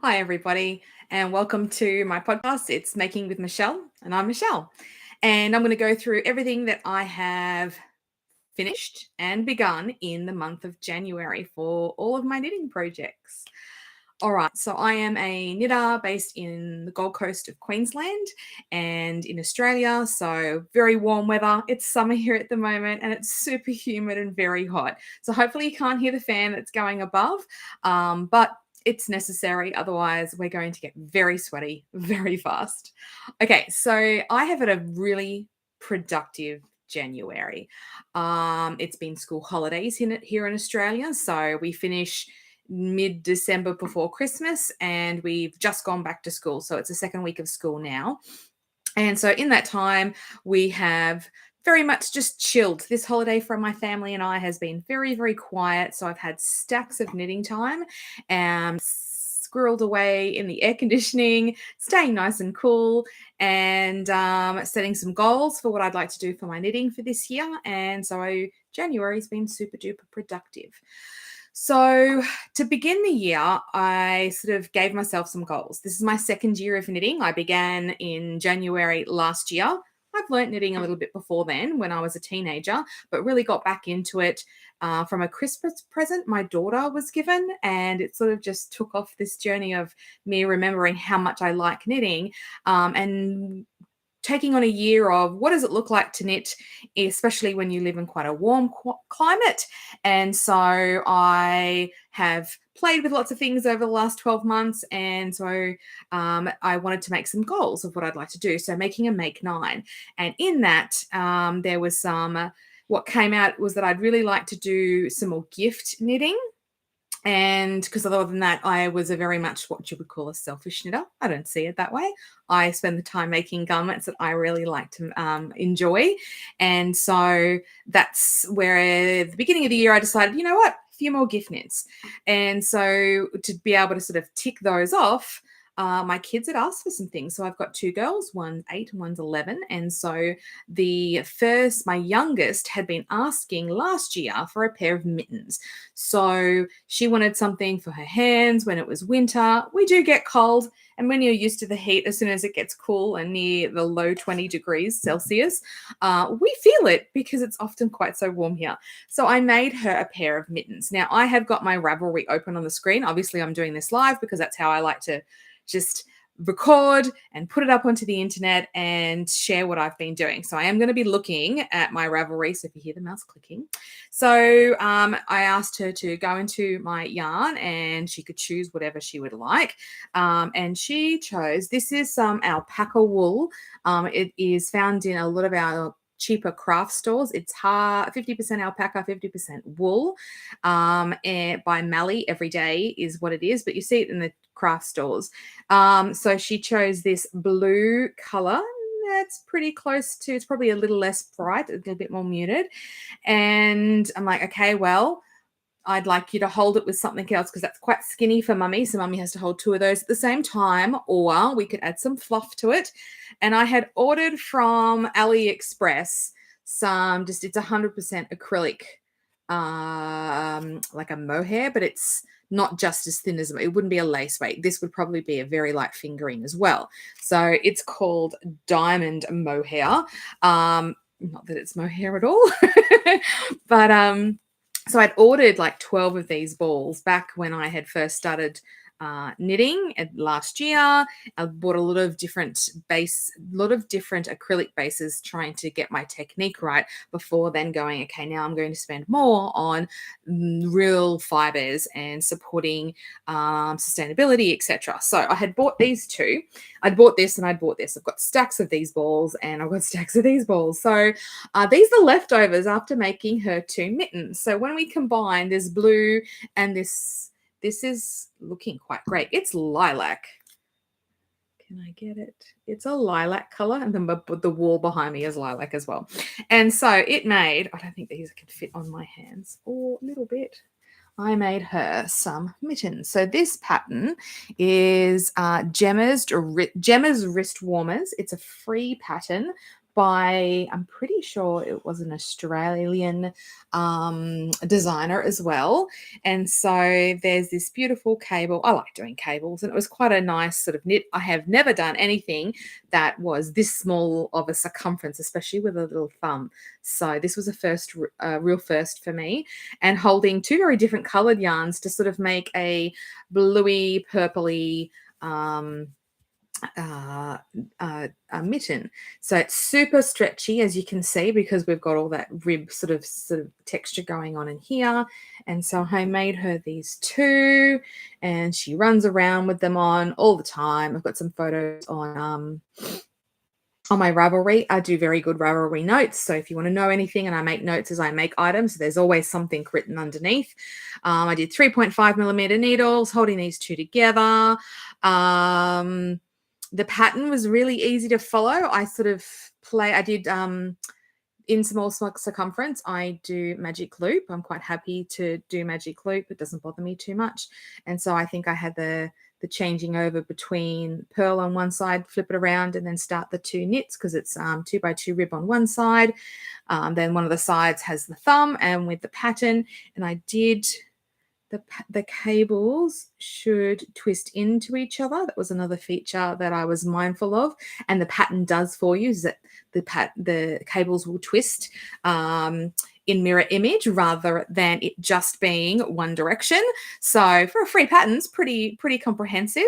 Hi, everybody, and welcome to my podcast. It's Making with Michelle, and I'm Michelle. And I'm going to go through everything that I have finished and begun in the month of January for all of my knitting projects. All right, so I am a knitter based in the Gold Coast of Queensland and in Australia. So, very warm weather. It's summer here at the moment and it's super humid and very hot. So, hopefully, you can't hear the fan that's going above, but it's necessary. Otherwise, we're going to get very sweaty very fast. Okay, so I have had a really productive January. It's been school holidays here in Australia. So, we finish mid-December before Christmas, and we've just gone back to school. So it's the second week of school now. And so in that time, we have very much just chilled. This holiday from my family and I has been very, very quiet. So I've had stacks of knitting time and squirreled away in the air conditioning, staying nice and cool, and setting some goals for what I'd like to do for my knitting for this year. And so January's been super duper productive. So, to begin the year, I sort of gave myself some goals. This is my second year of knitting. I began in January last year. I've learnt knitting a little bit before then when I was a teenager, but really got back into it from a Christmas present my daughter was given. And it sort of just took off this journey of me remembering how much I like knitting and taking on a year of what does it look like to knit, especially when you live in quite a warm climate. And so I have played with lots of things over the last 12 months. And so I wanted to make some goals of what I'd like to do. So making a Make 9. And in that, there was what came out was that I'd really like to do some more gift knitting. And because other than that, I was a very much what you would call a selfish knitter. I don't see it that way. I spend the time making garments that I really like to enjoy. And so that's where at the beginning of the year, I decided, you know what, a few more gift knits. And so to be able to sort of tick those off, my kids had asked for some things. So I've got two girls, one's 8 and one's 11. And so my youngest had been asking last year for a pair of mittens. So she wanted something for her hands when it was winter. We do get cold. And when you're used to the heat, as soon as it gets cool and near the low 20 degrees Celsius, we feel it because it's often quite so warm here. So I made her a pair of mittens. Now, I have got my Ravelry open on the screen. Obviously, I'm doing this live because that's how I like to just record and put it up onto the internet and share what I've been doing. So I am going to be looking at my Ravelry. So if you hear the mouse clicking. So I asked her to go into my yarn and she could choose whatever she would like. And she chose, this is some alpaca wool. It is found in a lot of our cheaper craft stores. It's 50% alpaca, 50% wool. And by Mally Every Day is what it is, but you see it in the craft stores. So she chose this blue color. That's pretty close to, it's probably a little less bright, a little bit more muted. And I'm like, okay, well, I'd like you to hold it with something else because that's quite skinny for mummy. So mummy has to hold two of those at the same time, or we could add some fluff to it. And I had ordered from AliExpress it's 100% acrylic, like a mohair, but it's not just as thin as it wouldn't be a lace weight. This would probably be a very light fingering as well. So it's called Diamond Mohair. Not that it's mohair at all, but so I'd ordered like 12 of these balls back when I had first started knitting last year. I bought a lot of different acrylic bases trying to get my technique right before then going, okay, now I'm going to spend more on real fibers and supporting sustainability, etc. So I had bought these two. I'd bought this and I'd bought this. I've got stacks of these balls and I've got stacks of these balls. So these are leftovers after making her two mittens. So when we combine this blue and this is looking quite great. It's lilac. Can I get it? It's a lilac color, and the wall behind me is lilac as well. And so it made, I don't think these can fit on my hands, or a little bit. I made her some mittens. So this pattern is Gemma's Wrist Warmers. It's a free pattern by, I'm pretty sure it was an Australian designer as well. And so there's this beautiful cable. I like doing cables, and it was quite a nice sort of knit. I have never done anything that was this small of a circumference, especially with a little thumb. So this was a first, real first for me, and holding two very different colored yarns to sort of make a bluey, purpley a mitten. So it's super stretchy, as you can see, because we've got all that rib sort of texture going on in here. And so I made her these two, and she runs around with them on all the time. I've got some photos on my Ravelry. I do very good Ravelry notes. So if you want to know anything, and I make notes as I make items, there's always something written underneath. I did 3.5 millimeter needles, holding these two together. The pattern was really easy to follow. I did in small circumference, I do magic loop. I'm quite happy to do magic loop. It doesn't bother me too much. And so I think I had the changing over between purl on one side, flip it around, and then start the two knits, because it's 2x2 rib on one side. Then one of the sides has the thumb and with the pattern. And I did the cables should twist into each other. That was another feature that I was mindful of, and the pattern does for you, is that the cables will twist in mirror image rather than it just being one direction. So for a free pattern, it's pretty comprehensive.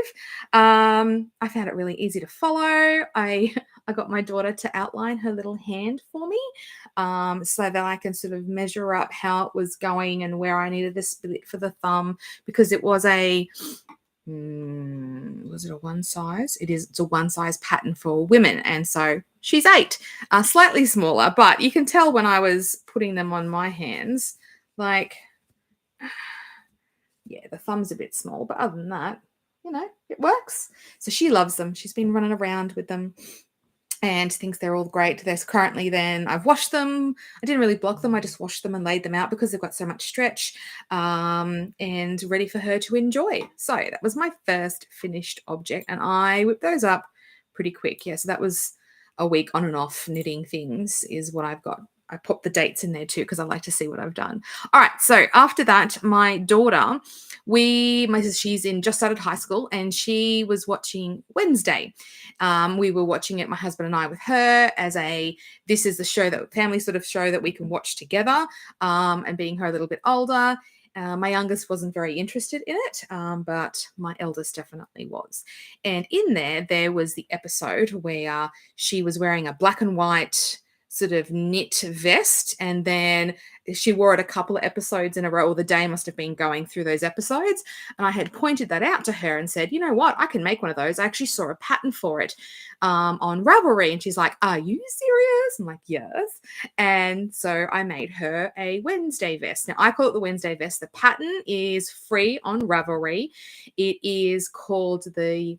I found it really easy to follow. I got my daughter to outline her little hand for me, so that I can sort of measure up how it was going and where I needed a split for the thumb, because it was was it a one size? It's a one size pattern for women. And so she's 8, slightly smaller, but you can tell when I was putting them on my hands, like, yeah, the thumb's a bit small, but other than that, it works. So she loves them. She's been running around with them and thinks they're all great. There's currently I've washed them. I didn't really block them. I just washed them and laid them out because they've got so much stretch, and ready for her to enjoy. So that was my first finished object, and I whipped those up pretty quick. Yeah, so that was a week on and off knitting things is what I've got. I popped the dates in there too because I like to see what I've done. All right, so after that, my daughter, she's just started high school, and she was watching Wednesday. We were watching it, my husband and I, with her this is the show, that family sort of show that we can watch together. And being her a little bit older, my youngest wasn't very interested in it, but my eldest definitely was. And in there was the episode where she was wearing a black and white sort of knit vest, and then she wore it a couple of episodes in a row, or the day must have been going through those episodes. And I had pointed that out to her and said, you know what, I can make one of those. I actually saw a pattern for it on Ravelry. And she's like, are you serious? I'm like, yes. And so I made her a Wednesday vest. Now I call it the Wednesday vest. The pattern is free on Ravelry. It is called the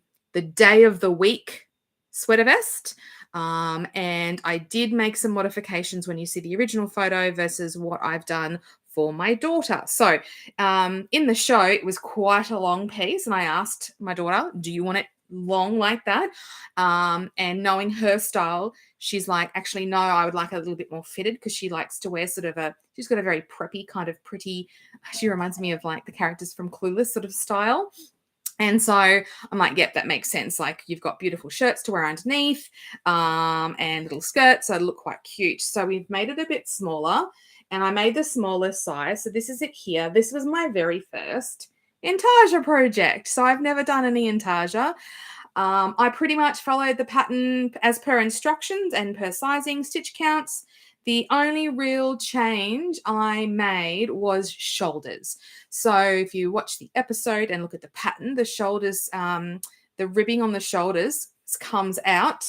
Day of the Week sweater vest. And I did make some modifications when you see the original photo versus what I've done for my daughter. So in the show, it was quite a long piece, and I asked my daughter, do you want it long like that? And knowing her style, she's like, actually, no, I would like a little bit more fitted, because she likes to wear she's got a very preppy kind of pretty, she reminds me of like the characters from Clueless sort of style. And so I'm like, yep, that makes sense. Like, you've got beautiful shirts to wear underneath, and little skirts, so it'll look quite cute. So we've made it a bit smaller, and I made the smallest size. So this is it here. This was my very first intarsia project. So I've never done any intarsia. I pretty much followed the pattern as per instructions and per sizing, stitch counts. The only real change I made was shoulders. So if you watch the episode and look at the pattern, the shoulders, the ribbing on the shoulders comes out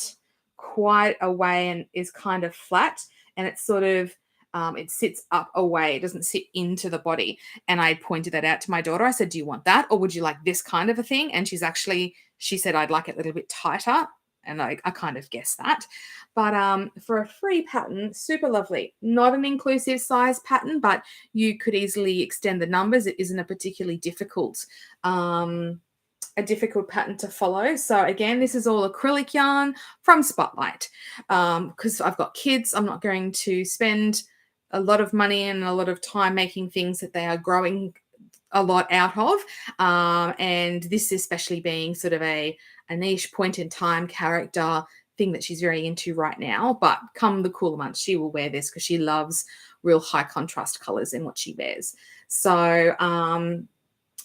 quite a way and is kind of flat, and it's sort of, it sits up away. It doesn't sit into the body. And I pointed that out to my daughter. I said, do you want that, or would you like this kind of a thing? And she said, I'd like it a little bit tighter. And I kind of guessed that. But for a free pattern, super lovely. Not an inclusive size pattern, but you could easily extend the numbers. It isn't a particularly difficult a difficult pattern to follow. So again, this is all acrylic yarn from Spotlight. Because I've got kids, I'm not going to spend a lot of money and a lot of time making things that they are growing a lot out of. And this especially being sort of a niche point in time character thing that she's very into right now. But come the cooler months, she will wear this because she loves real high contrast colors in what she wears. So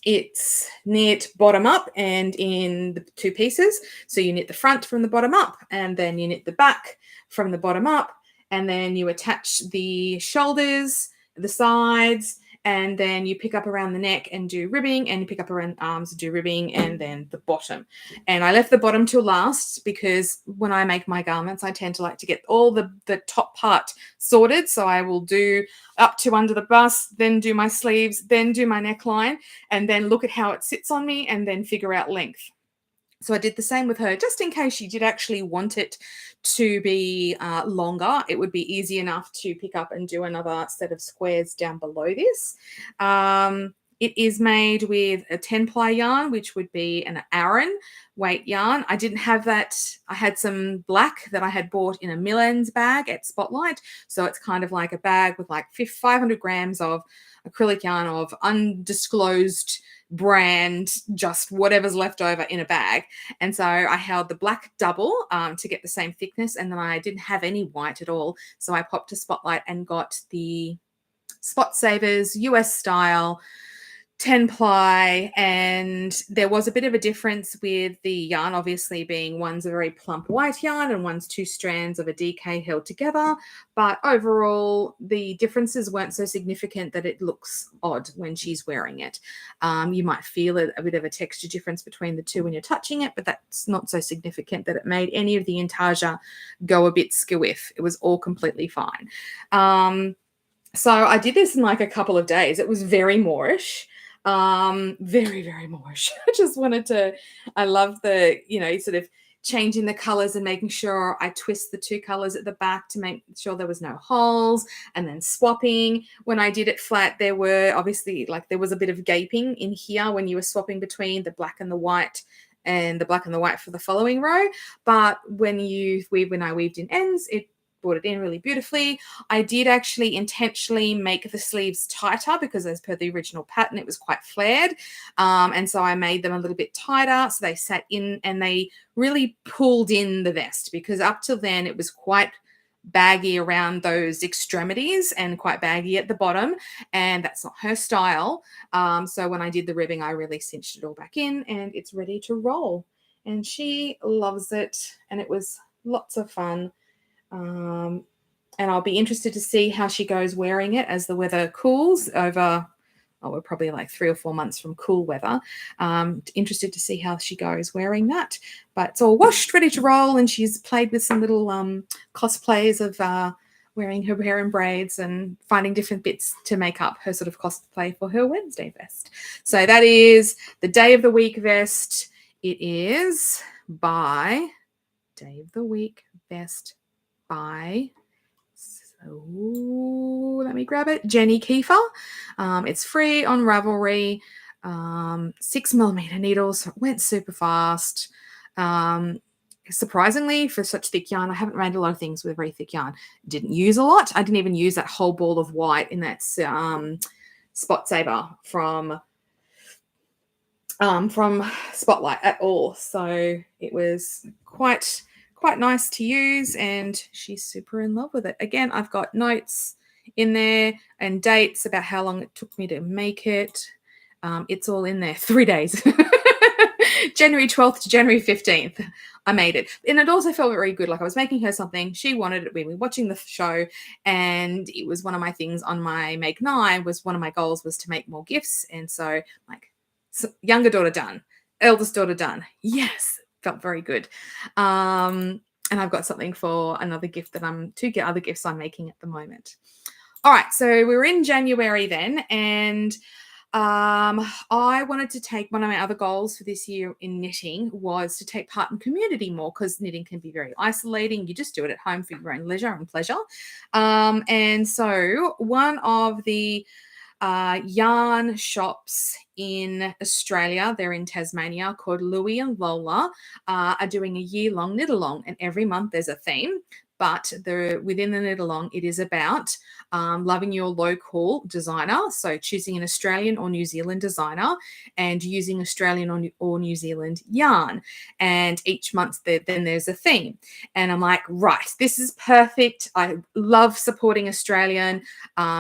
it's knit bottom up and in the two pieces. So you knit the front from the bottom up, and then you knit the back from the bottom up, and then you attach the shoulders, the sides, and then you pick up around the neck and do ribbing, and you pick up around the arms and do ribbing, and then the bottom. And I left the bottom till last because when I make my garments, I tend to like to get all the top part sorted. So I will do up to under the bust, then do my sleeves, then do my neckline, and then look at how it sits on me and then figure out length. So I did the same with her, just in case she did actually want it to be longer. It would be easy enough to pick up and do another set of squares down below this. It is made with a 10-ply yarn, which would be an Aran weight yarn. I didn't have that. I had some black that I had bought in a Millens bag at Spotlight. So it's kind of like a bag with like 500 grams of acrylic yarn of undisclosed brand, just whatever's left over in a bag. And so I held the black double to get the same thickness, and then I didn't have any white at all. So I popped to Spotlight and got the Spot Savers US style 10-ply, and there was a bit of a difference with the yarn, obviously being one's a very plump white yarn and one's two strands of a DK held together. But overall, the differences weren't so significant that it looks odd when she's wearing it. You might feel a bit of a texture difference between the two when you're touching it, but that's not so significant that it made any of the intarsia go a bit skewiff. It was all completely fine. So I did this in like a couple of days. It was very Moorish. Very, very Moorish. I love the, sort of changing the colors and making sure I twist the two colors at the back to make sure there was no holes, and then swapping. When I did it flat, there were obviously there was a bit of gaping in here when you were swapping between the black and the white and the black and the white for the following row. But when I weaved in ends, it brought it in really beautifully. I did actually intentionally make the sleeves tighter because as per the original pattern, it was quite flared. And so I made them a little bit tighter so they sat in and they really pulled in the vest, because up till then it was quite baggy around those extremities and quite baggy at the bottom, and that's not her style. So when I did the ribbing, I really cinched it all back in and it's ready to roll. And she loves it, and it was lots of fun. And I'll be interested to see how she goes wearing it as the weather cools over. We're probably like 3 or 4 months from cool weather. Interested to see how she goes wearing that. But it's all washed, ready to roll, and she's played with some little cosplays of wearing her hair in braids and finding different bits to make up her sort of cosplay for her Wednesday vest. So that is the Day of the Week vest. It is by Day of the Week vest by, let me grab it, Jenny Kiefer. It's free on Ravelry, 6mm needles, so it went super fast. Surprisingly, for such thick yarn, I haven't made a lot of things with very thick yarn. Didn't use a lot. I didn't even use that whole ball of white in that Spot Saver from Spotlight at all. So it was quite nice to use, and she's super in love with it. Again, I've got notes in there and dates about how long it took me to make it. It's all in there. 3 days. January 12th to January 15th, I made it. And it also felt very good. Like I was making her something. She wanted it. We were watching the show, and it was one of my things on my Make 9 was one of my goals was to make more gifts. And so younger daughter done, eldest daughter done. Yes. Felt very good. And I've got something for another gift two other gifts I'm making at the moment. All right, so we were in January then, and I wanted to take one of my other goals for this year in knitting was to take part in community more, because knitting can be very isolating. You just do it at home for your own leisure and pleasure. And so one of the yarn shops in Australia, they're in Tasmania, called Louie and Lola, are doing a year-long knit-along, and every month there's a theme. But within the knit-along, it is about loving your local designer, so choosing an Australian or New Zealand designer and using Australian or New Zealand yarn. And each month then there's a theme. And I'm like, right, this is perfect. I love supporting Australian.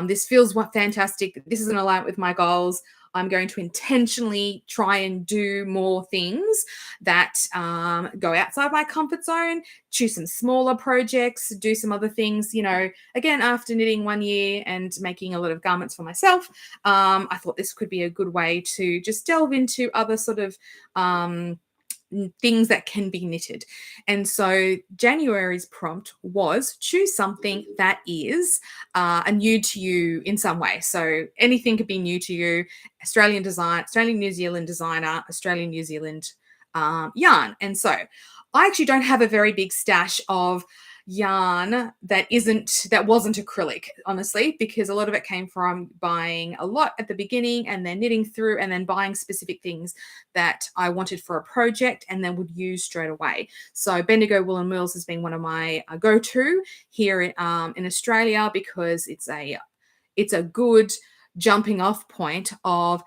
This feels fantastic. This is in alignment with my goals. I'm going to intentionally try and do more things that go outside my comfort zone, choose some smaller projects, do some other things. Again, after knitting 1 year and making a lot of garments for myself, I thought this could be a good way to just delve into other sort of things that can be knitted. And so January's prompt was choose something that is new to you in some way. So anything could be new to you: Australian design, Australian New Zealand designer, Australian New Zealand yarn. And so I actually don't have a very big stash of yarn that wasn't acrylic, honestly, because a lot of it came from buying a lot at the beginning and then knitting through and then buying specific things that I wanted for a project and then would use straight away. So Bendigo Woolen Mills has been one of my go-to here in Australia, because it's a good jumping off point of,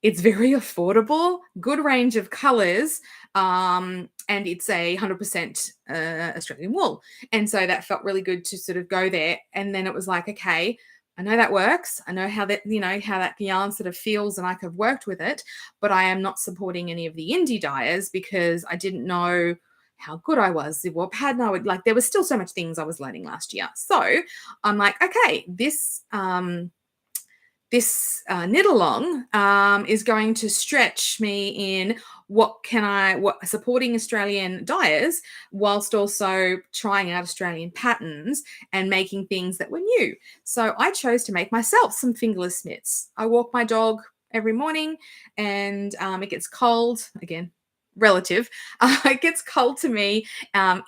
it's very affordable, good range of colors, and it's 100% Australian wool. And so that felt really good to sort of go there. And then it was like, okay, I know that works. I know how that yarn sort of feels, and I could have worked with it, but I am not supporting any of the indie dyers because I didn't know how good I was, what pattern I would like. There was still so much things I was learning last year. So I'm like, okay, this knit along is going to stretch me in what supporting Australian dyers whilst also trying out Australian patterns and making things that were new. So I chose to make myself some fingerless mitts. I walk my dog every morning, and it gets cold again. Relative. It gets cold to me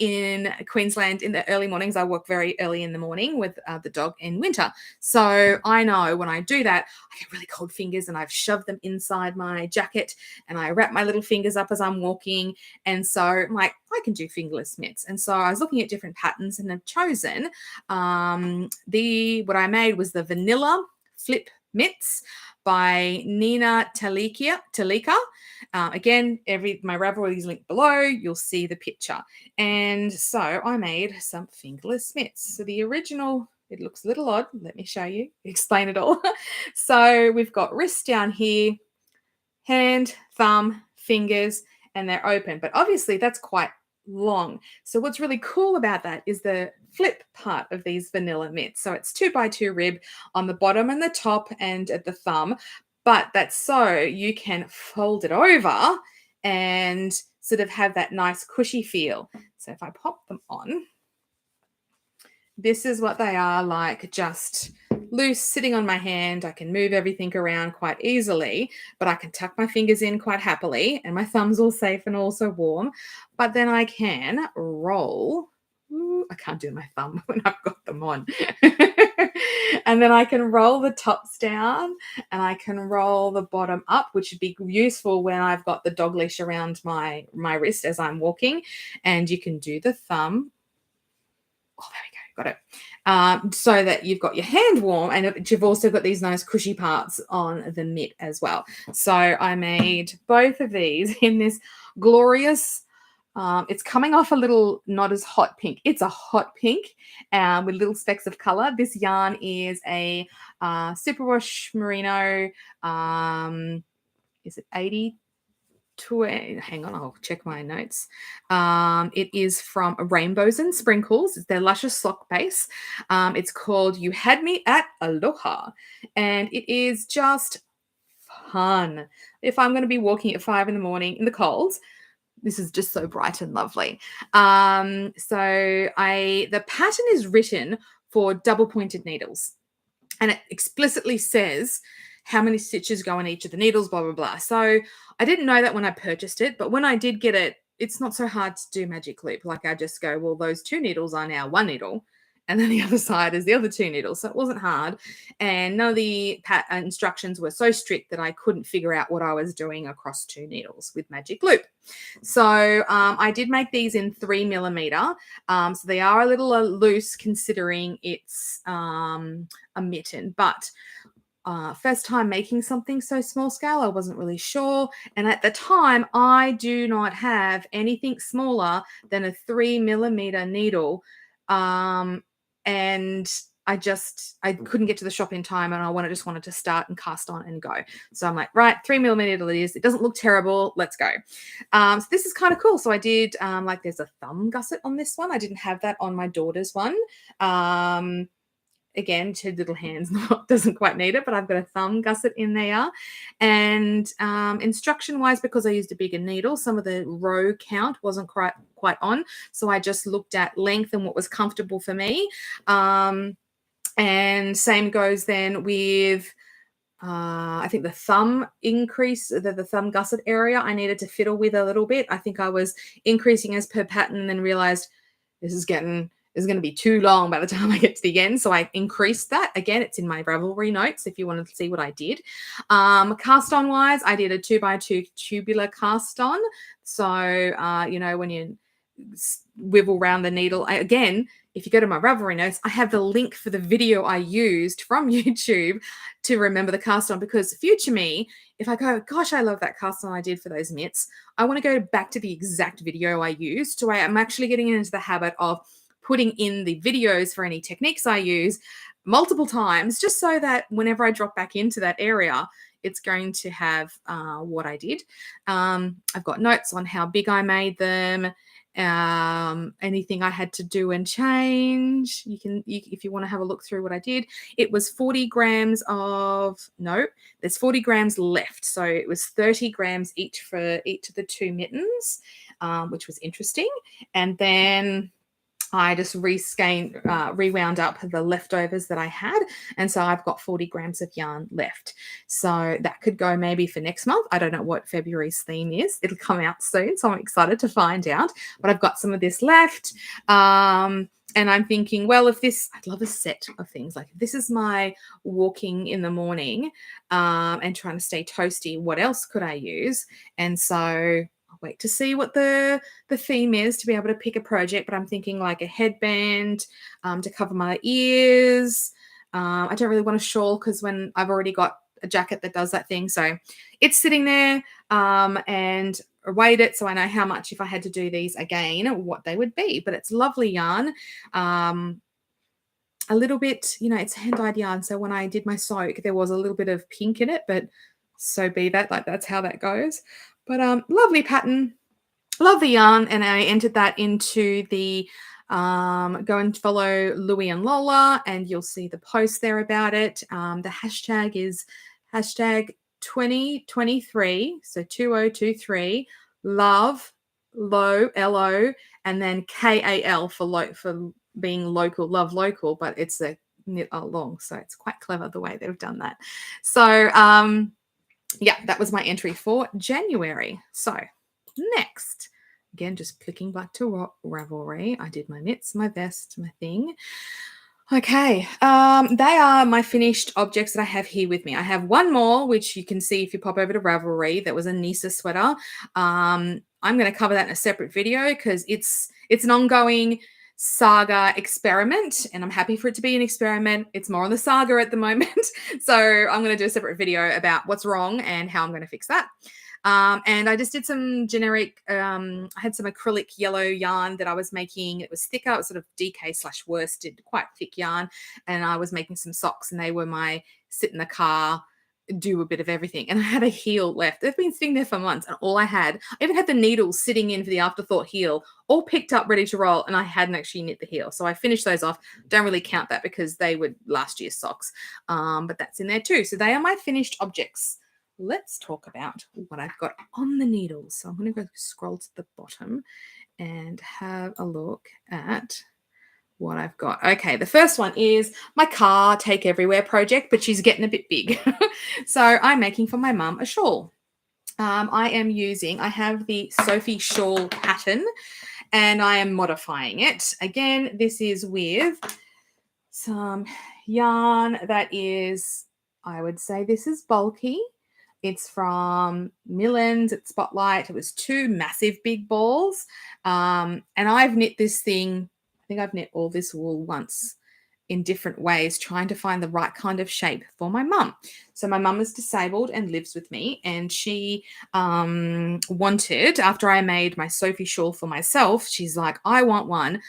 in Queensland in the early mornings. I work very early in the morning with the dog in winter. So I know when I do that, I get really cold fingers, and I've shoved them inside my jacket and I wrap my little fingers up as I'm walking. And so I'm like, I can do fingerless mitts. And so I was looking at different patterns and have chosen what I made was the vanilla flip mitts by Nina Talika. Again, my Ravelry is linked below. You'll see the picture. And so I made some fingerless mitts. So the original, it looks a little odd. Let me show you, explain it all. So we've got wrists down here, hand, thumb, fingers, and they're open. But obviously that's quite long. So what's really cool about that is the flip part of these vanilla mitts. So it's 2x2 rib on the bottom and the top and at the thumb, but that's so you can fold it over and sort of have that nice cushy feel. So if I pop them on, this is what they are like, just loose, sitting on my hand. I can move everything around quite easily, but I can tuck my fingers in quite happily, and my thumb's all safe and also warm. But then I can roll. Ooh, I can't do my thumb when I've got them on. And then I can roll the tops down and I can roll the bottom up, which would be useful when I've got the dog leash around my wrist as I'm walking. And you can do the thumb. Oh, there we go. Got it. So that you've got your hand warm, and you've also got these nice cushy parts on the mitt as well. So I made both of these in this glorious, it's coming off a little not as hot pink. It's a hot pink with little specks of color. This yarn is a superwash merino. Is it 80? Hang on, I'll check my notes. It is from Rainbows and Sprinkles. It's their Luscious Sock base. It's called You Had Me at Aloha, and it is just fun. If I'm going to be walking at 5 in the morning in the cold, this is just so bright and lovely. So the pattern is written for double pointed needles, and it explicitly says how many stitches go in each of the needles, blah, blah, blah. So I didn't know that when I purchased it, but when I did get it, it's not so hard to do magic loop. Like I just go, well, those 2 needles are now 1 needle, and then the other side is the other 2 needles. So it wasn't hard. And none of the instructions were so strict that I couldn't figure out what I was doing across 2 needles with magic loop. So I did make these in 3mm. So they are a little loose considering it's a mitten, but first time making something so small scale, I wasn't really sure. And at the time, I do not have anything smaller than a 3mm needle. And I couldn't get to the shop in time, and I just wanted to start and cast on and go. So I'm like, right, 3mm needle it is. It doesn't look terrible. Let's go. So this is kind of cool. So I did, like there's a thumb gusset on this one. I didn't have that on my daughter's one. Again, 2 little hands doesn't quite need it, but I've got a thumb gusset in there. And instruction wise, because I used a bigger needle, some of the row count wasn't quite on. So I just looked at length and what was comfortable for me. And same goes then with I think the thumb increase, the thumb gusset area, I needed to fiddle with a little bit. I think I was increasing as per pattern and then realized this is going to be too long by the time I get to the end. So I increased that. Again, it's in my Ravelry notes if you want to see what I did. Cast on wise, I did a 2x2 tubular cast on. So, when you swivel around the needle, again, if you go to my Ravelry notes, I have the link for the video I used from YouTube to remember the cast on, because future me, if I go, gosh, I love that cast on I did for those mitts, I want to go back to the exact video I used. So I'm actually getting into the habit of putting in the videos for any techniques I use multiple times, just so that whenever I drop back into that area, it's going to have what I did. I've got notes on how big I made them, anything I had to do and change. If you want to have a look through what I did, it was 40 grams there's 40 grams left. So it was 30 grams each for each of the 2 mittens, which was interesting. And then I just rewound up the leftovers that I had. And so I've got 40 grams of yarn left. So that could go maybe for next month. I don't know what February's theme is. It'll come out soon. So I'm excited to find out. But I've got some of this left. And I'm thinking, well, I'd love a set of things. Like if this is my walking in the morning and trying to stay toasty, what else could I use? And so wait to see what the theme is to be able to pick a project, but I'm thinking like a headband to cover my ears. I don't really want a shawl because when I've already got a jacket that does that thing. So it's sitting there and I weighed it so I know how much, if I had to do these again, what they would be. But it's lovely yarn. A little bit, it's hand-dyed yarn. So when I did my soak, there was a little bit of pink in it, but so be that, like that's how that goes. But lovely pattern, love the yarn, and I entered that into the go and follow Louie and Lola, and you'll see the post there about it. The hashtag is hashtag 2023, so 2023 love LO, and then KAL for being local, love local, but it's a knit along, so it's quite clever the way they've done that. So yeah, that was my entry for January. So next, again, just clicking back to Ravelry. I did my knits, my vest, my thing. Okay, they are my finished objects that I have here with me. I have one more, which you can see if you pop over to Ravelry. That was a Nisa sweater. I'm going to cover that in a separate video because it's an ongoing saga experiment, and I'm happy for it to be an experiment. It's more on the saga at the moment. So I'm going to do a separate video about what's wrong and how I'm going to fix that. And I just did some generic, I had some acrylic yellow yarn that I was making. It was thicker, it was sort of DK/worsted, quite thick yarn. And I was making some socks, and they were my sit in the car, do a bit of everything. And I had a heel left. They've been sitting there for months, and I even had the needles sitting in for the afterthought heel, all picked up, ready to roll, and I hadn't actually knit the heel. So I finished those off. Don't really count that because they were last year's socks. But that's in there too. So they are my finished objects. Let's talk about what I've got on the needles. So I'm going to go scroll to the bottom and have a look at what I've got. Okay, the first one is my car take everywhere project, but she's getting a bit big. So I'm making for my mum a shawl. I have the Sophie shawl pattern, and I am modifying it. Again, this is with some yarn that is, I would say this is bulky. It's from Millens at Spotlight. It was 2 massive big balls. And I've knit this thing, I think I've knit all this wool once in different ways, trying to find the right kind of shape for my mum. So my mum is disabled and lives with me, and she wanted, after I made my Sophie shawl for myself, she's like, I want one.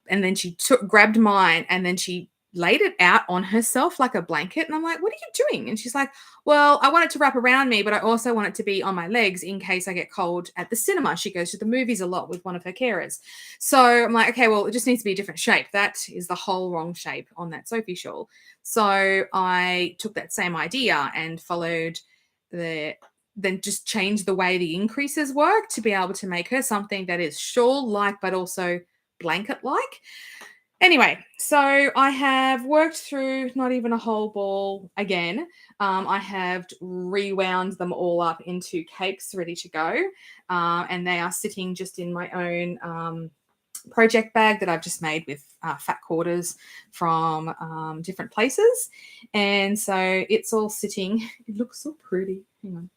And then she grabbed mine, and then she laid it out on herself like a blanket. And I'm like, what are you doing? And she's like, well, I want it to wrap around me, but I also want it to be on my legs in case I get cold at the cinema. She goes to the movies a lot with one of her carers. So I'm like, okay, well, it just needs to be a different shape. That is the whole wrong shape on that Sophie shawl. So I took that same idea and followed then just changed the way the increases work to be able to make her something that is shawl-like, but also blanket-like. Anyway, so I have worked through not even a whole ball again. I have rewound them all up into cakes ready to go. And they are sitting just in my own project bag that I've just made with fat quarters from different places. And so it's all sitting. It looks so pretty. Hang on.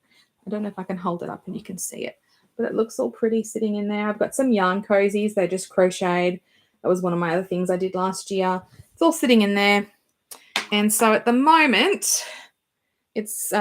I don't know if I can hold it up and you can see it, but it looks all pretty sitting in there. I've got some yarn cozies. They're just crocheted. That was one of my other things I did last year. It's all sitting in there. And so at the moment, it's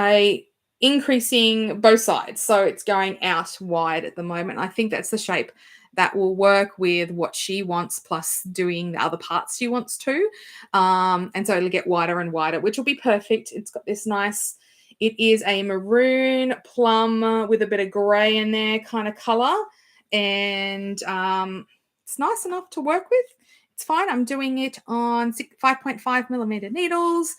increasing both sides. So it's going out wide at the moment. I think that's the shape that will work with what she wants, plus doing the other parts she wants to. And so it'll get wider and wider, which will be perfect. It's got this nice, it is a maroon plum with a bit of grey in there kind of colour. And it's nice enough to work with. It's fine. I'm doing it on 5.5 millimeter needles.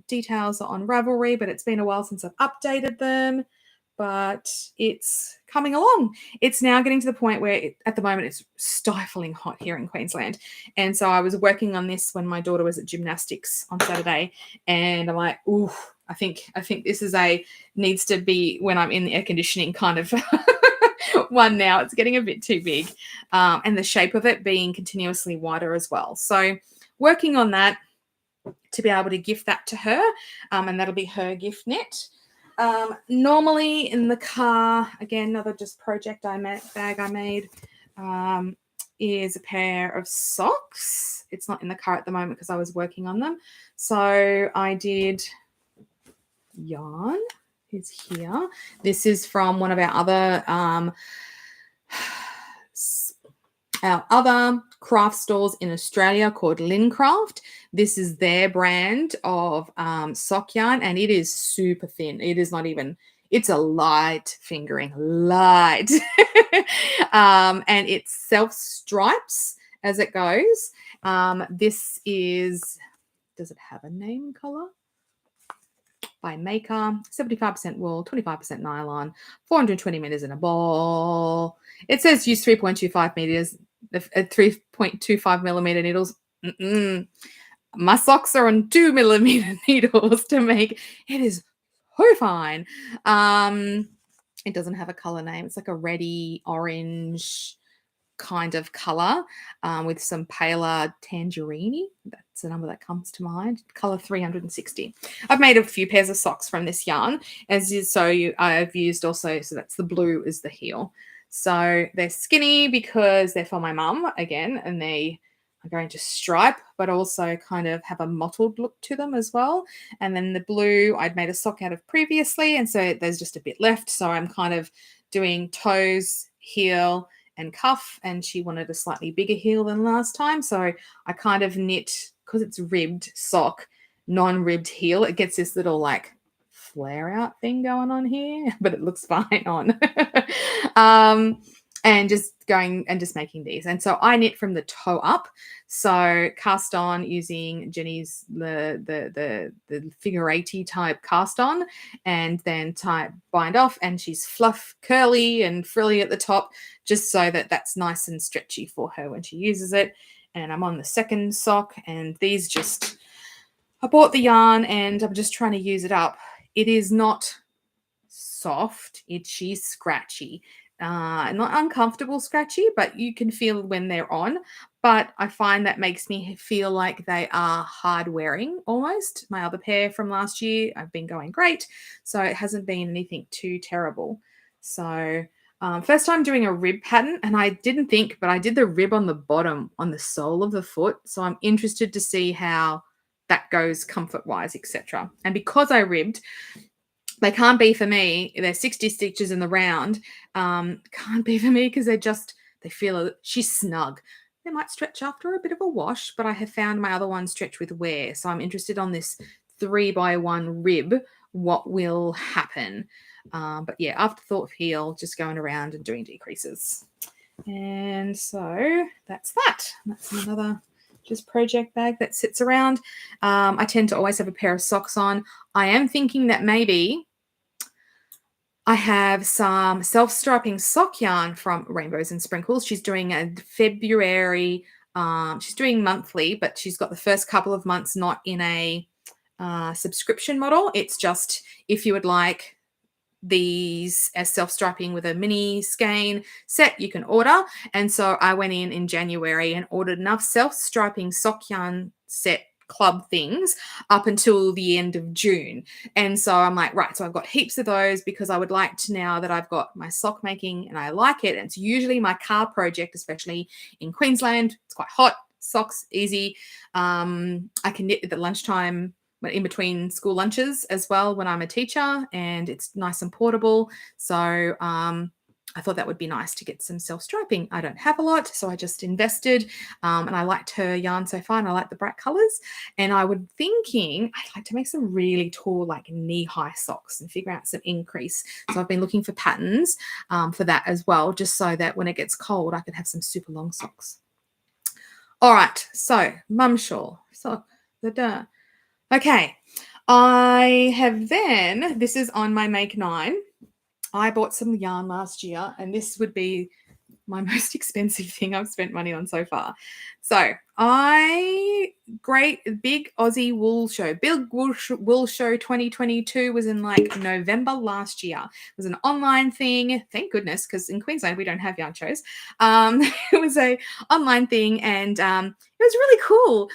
Details are on Ravelry, but it's been a while since I've updated them. But it's coming along. It's now getting to the point where at the moment it's stifling hot here in Queensland. And so I was working on this when my daughter was at gymnastics on Saturday, and I'm like, ooh, I think this is needs to be when I'm in the air conditioning kind of one now. It's getting a bit too big. And the shape of it being continuously wider as well. So working on that to be able to gift that to her, and that'll be her gift knit. Normally in the car, again, another just project bag I made, is a pair of socks. It's not in the car at the moment because I was working on them. So I did yarn is here. This is from one of our other craft stores in Australia called Lincraft. This is their brand of sock yarn, and it is super thin. It is not even, it's a light fingering, light. And it self-stripes as it goes. This is, does it have a name color? By Maker, 75% wool, 25% nylon, 420 meters in a ball. It says use 3.25 meters, 3.25 millimeter needles. My socks are on 2 millimeter needles to make. It is so fine. It doesn't have a color name. It's like a reddy orange kind of color with some paler tangerine. That's the number that comes to mind. Color 360. I've made a few pairs of socks from this yarn, I've used also, so that's the blue is the heel. So they're skinny because they're for my mum again, and they are going to stripe, but also kind of have a mottled look to them as well. And then the blue I'd made a sock out of previously, and so there's just a bit left. So I'm kind of doing toes, heel, and cuff, and she wanted a slightly bigger heel than last time. So I kind of knit, because it's ribbed sock, non-ribbed heel. It gets this little like flare out thing going on here, but it looks fine on. And just going and just making these. And so I knit from the toe up. So cast on using Jenny's the figure 80 type cast on, and then bind off, and she's fluff, curly and frilly at the top, just so that that's nice and stretchy for her when she uses it. And I'm on the second sock, and these just, I bought the yarn and I'm just trying to use it up. It is not soft, itchy, scratchy. Not uncomfortable scratchy, but you can feel when they're on. but I find that makes me feel like they are hard wearing almost. My other pair from last year, I've been going great. So it hasn't been anything too terrible. So first time doing a rib pattern, and I didn't think, but I did the rib on the bottom on the sole of the foot. So I'm interested to see how that goes comfort wise, etc. And because I ribbed, they can't be for me. They're 60 stitches in the round. Can't be for me because they feel she's snug. They might stretch after a bit of a wash, but I have found my other ones stretch with wear. So I'm interested on this 3x1 rib, what will happen. But yeah, afterthought heel, just going around and doing decreases. And so that's that. That's another just project bag that sits around. I tend to always have a pair of socks on. I am thinking that maybe I have some self-striping sock yarn from Rainbows and Sprinkles. She's doing a February, she's doing monthly, but she's got the first couple of months not in a subscription model. It's just if you would like these as self-striping with a mini skein set, you can order. And so I went in January and ordered enough self-striping sock yarn set club things up until the end of June. And so I'm like, right, so I've got heaps of those because I would like to, now that I've got my sock making and I like it, and it's usually my car project, especially in Queensland. It's quite hot. Socks, easy. I can knit at the lunchtime in between school lunches as well when I'm a teacher, and it's nice and portable. So I thought that would be nice to get some self-striping. I don't have a lot, so I just invested, and I liked her yarn so far, and I like the bright colors. And I would thinking I'd like to make some really tall, like knee-high socks and figure out some increase. So I've been looking for patterns for that as well, just so that when it gets cold, I can have some super long socks. All right, so mum shawl. So okay, I have then, this is on my Make 9. I bought some yarn last year, and this would be my most expensive thing I've spent money on so far. So big Aussie wool show. Big wool show 2022 was in like November last year. It was an online thing. Thank goodness, because in Queensland we don't have yarn shows. It was a online thing, and it was really cool.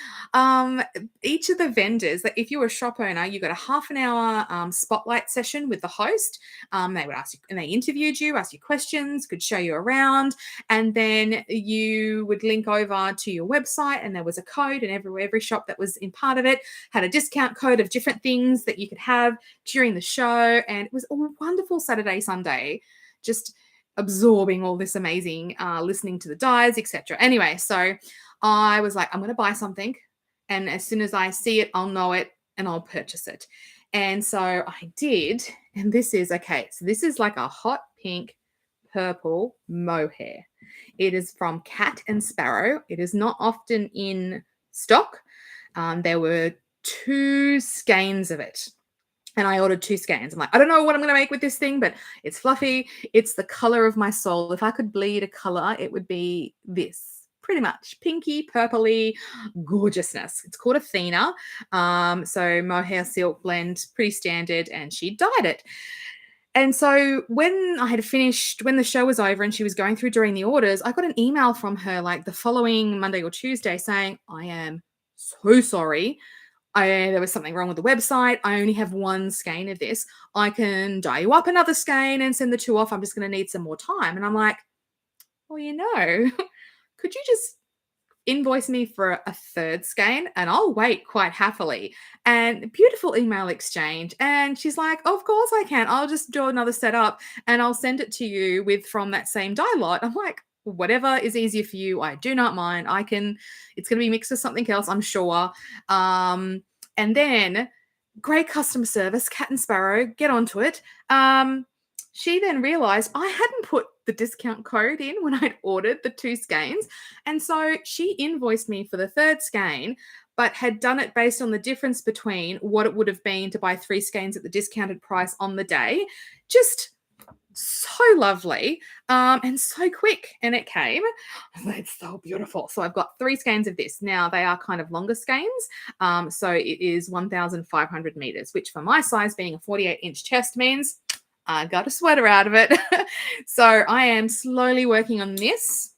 Each of the vendors, that if you were a shop owner, you got a half an hour spotlight session with the host. They would ask you, and they interviewed you, asked you questions, could show you around, and then you would link over to your website, and there was a code, and every shop that was in part of it had a discount code of different things that you could have during the show. And it was a wonderful Saturday, Sunday, just absorbing all this amazing, listening to the dyes, etc. Anyway, so I was like, I'm going to buy something, and as soon as I see it, I'll know it and I'll purchase it. And so I did, and this is like a hot pink purple mohair. It is from Cat and Sparrow. It is not often in stock. There were 2 skeins of it, and I ordered 2 skeins. I'm like, I don't know what I'm going to make with this thing, but it's fluffy. It's the color of my soul. If I could bleed a color, it would be this. Pretty much pinky, purpley gorgeousness. It's called Athena. So mohair silk blend, pretty standard, and she dyed it. And so when I had finished, when the show was over and she was going through doing the orders, I got an email from her like the following Monday or Tuesday saying, I am so sorry. There was something wrong with the website. I only have 1 skein of this. I can dye you up another skein and send the 2 off. I'm just going to need some more time. And I'm like, well, could you just invoice me for a 3rd skein and I'll wait quite happily? And beautiful email exchange. And she's like, oh, of course I can. I'll just do another setup and I'll send it to you from that same dye lot. I'm like, whatever is easier for you. I do not mind. It's going to be mixed with something else, I'm sure. And then great customer service, Cat and Sparrow, get onto it. She then realized I hadn't put the discount code in when I'd ordered the 2 skeins. And so she invoiced me for the 3rd skein, but had done it based on the difference between what it would have been to buy 3 skeins at the discounted price on the day. Just so lovely and so quick. And it came. It's so beautiful. So I've got 3 skeins of this. Now they are kind of longer skeins. So it is 1,500 meters, which for my size, being a 48-inch chest, means I got a sweater out of it. So I am slowly working on this.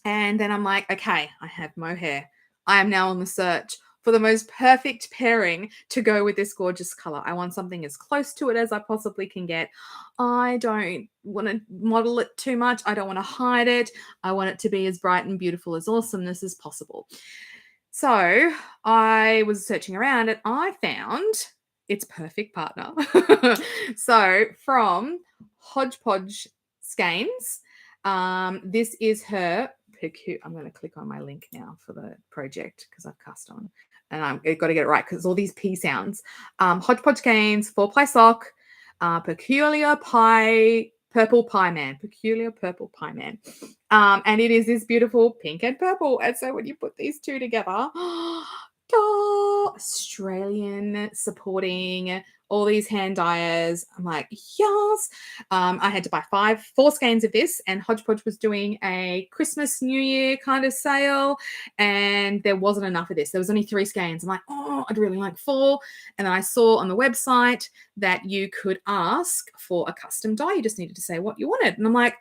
And then I'm like, okay, I have mohair. I am now on the search for the most perfect pairing to go with this gorgeous color. I want something as close to it as I possibly can get. I don't want to model it too much. I don't want to hide it. I want it to be as bright and beautiful as awesomeness as possible. So I was searching around and I found its perfect partner. So from Hodgepodge Skeins, this is her. I'm going to click on my link now for the project because I've cast on, and I've got to get it right because all these P sounds. Hodgepodge Skeins, 4-ply sock, peculiar purple pie man, peculiar purple pie man. And it is this beautiful pink and purple. And so when you put these two together, Australian supporting all these hand dyers. I'm like, yes. I had to buy 4 skeins of this, and Hodgepodge was doing a Christmas, New Year kind of sale, and there wasn't enough of this. There was only 3 skeins. I'm like, oh, I'd really like 4. And then I saw on the website that you could ask for a custom dye. You just needed to say what you wanted. And I'm like,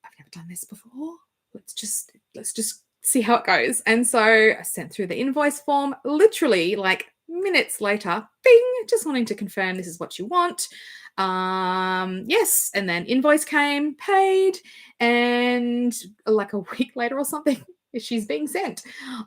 I've never done this before. Let's just see how it goes. And so I sent through the invoice form, literally like minutes later, bing, just wanting to confirm this is what you want. Yes. And then invoice came, paid, and like a week later or something, she's being sent.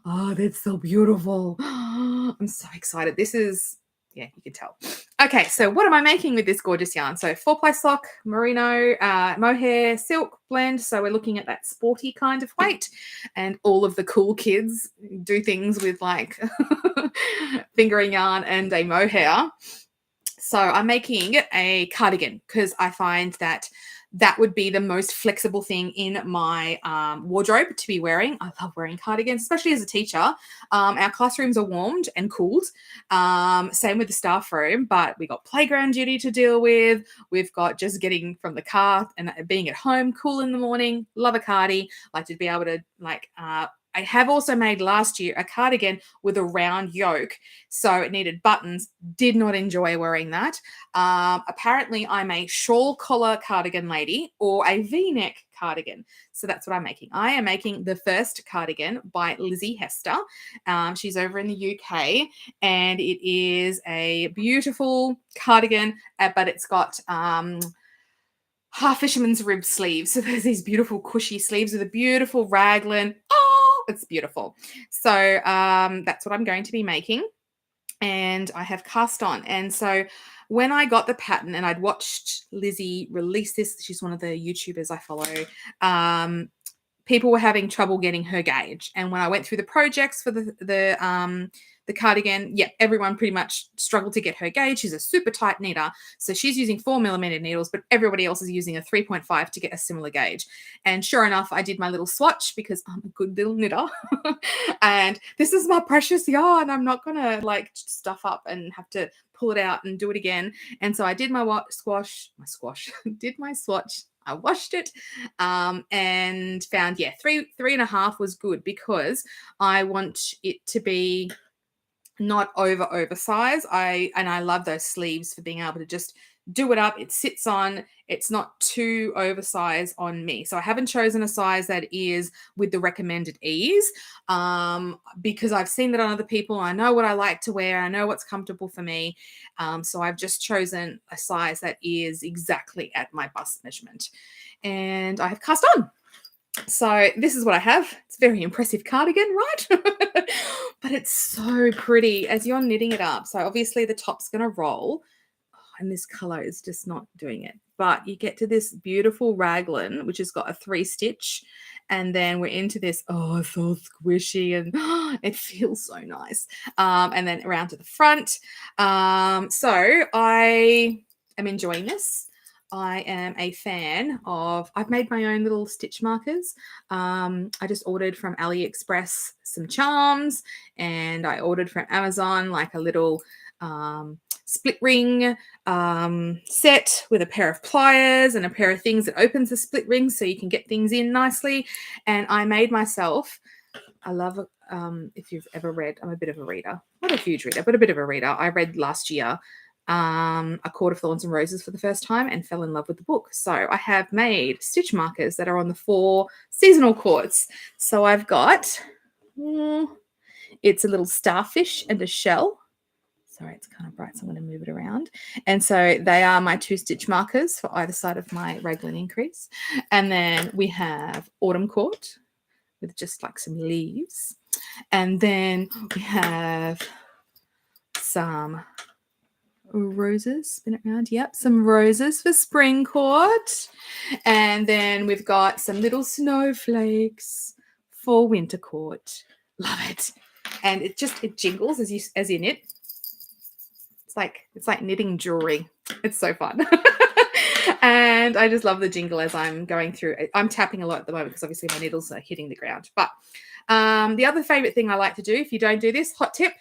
Oh, that's so beautiful. I'm so excited. This is, yeah, you can tell. Okay, so what am I making with this gorgeous yarn? So 4-ply sock, merino, mohair, silk blend. So we're looking at that sporty kind of weight. And all of the cool kids do things with like fingering yarn and a mohair. So I'm making a cardigan because I find that would be the most flexible thing in my wardrobe to be wearing. I love wearing cardigans, especially as a teacher. Our classrooms are warmed and cooled. Same with the staff room, but we got playground duty to deal with. We've got just getting from the car and being at home cool in the morning. Love a cardi. Like to be able to I have also made last year a cardigan with a round yoke, so it needed buttons. Did not enjoy wearing that. Apparently, I'm a shawl collar cardigan lady or a V-neck cardigan. So that's what I'm making. I am making the first cardigan by Lizzie Hester. She's over in the UK, and it is a beautiful cardigan, but it's got half fisherman's rib sleeves. So there's these beautiful cushy sleeves with a beautiful raglan. Oh, it's beautiful. So that's what I'm going to be making. And I have cast on. And so when I got the pattern and I'd watched Lizzie release this, she's one of the YouTubers I follow. People were having trouble getting her gauge. And when I went through the projects for the cardigan, yeah, everyone pretty much struggled to get her gauge. She's a super tight knitter. So she's using 4mm needles, but everybody else is using a 3.5 to get a similar gauge. And sure enough, I did my little swatch because I'm a good little knitter. And this is my precious yarn. I'm not going to like stuff up and have to pull it out and do it again. And so I did my did my swatch. I washed it and found, yeah, 3.5 was good because I want it to be not oversized. I love those sleeves for being able to just do it up. It sits on, it's not too oversized on me. So I haven't chosen a size that is with the recommended ease because I've seen that on other people. I know what I like to wear. I know what's comfortable for me. So I've just chosen a size that is exactly at my bust measurement. And I have cast on. So this is what I have. It's a very impressive cardigan, right? But it's so pretty as you're knitting it up. So obviously the top's going to roll. And this color is just not doing it. But you get to this beautiful raglan, which has got a 3-stitch. And then we're into this, oh, so squishy and it feels so nice. And then around to the front. So I am enjoying this. I am a fan of, I've made my own little stitch markers. I just ordered from AliExpress some charms, and I ordered from Amazon like a little split ring set with a pair of pliers and a pair of things that opens the split ring so you can get things in nicely. And I made myself, I love, if you've ever read, I'm a bit of a reader, not a huge reader, but a bit of a reader. I read last year A Court of Thorns and Roses for the first time and fell in love with the book. So I have made stitch markers that are on the 4 seasonal quartz. So I've got, it's a little starfish and a shell. Sorry, it's kind of bright, so I'm going to move it around. And so they are my 2 stitch markers for either side of my raglan increase. And then we have autumn court with just like some leaves. And then we have some roses, spin it around. Yep, some roses for spring court. And then we've got some little snowflakes for winter court. Love it. And it jingles as you knit. It's like knitting jewelry. It's so fun. And I just love the jingle as I'm going through. I'm tapping a lot at the moment because obviously my needles are hitting the ground. But the other favorite thing I like to do, if you don't do this, hot tip,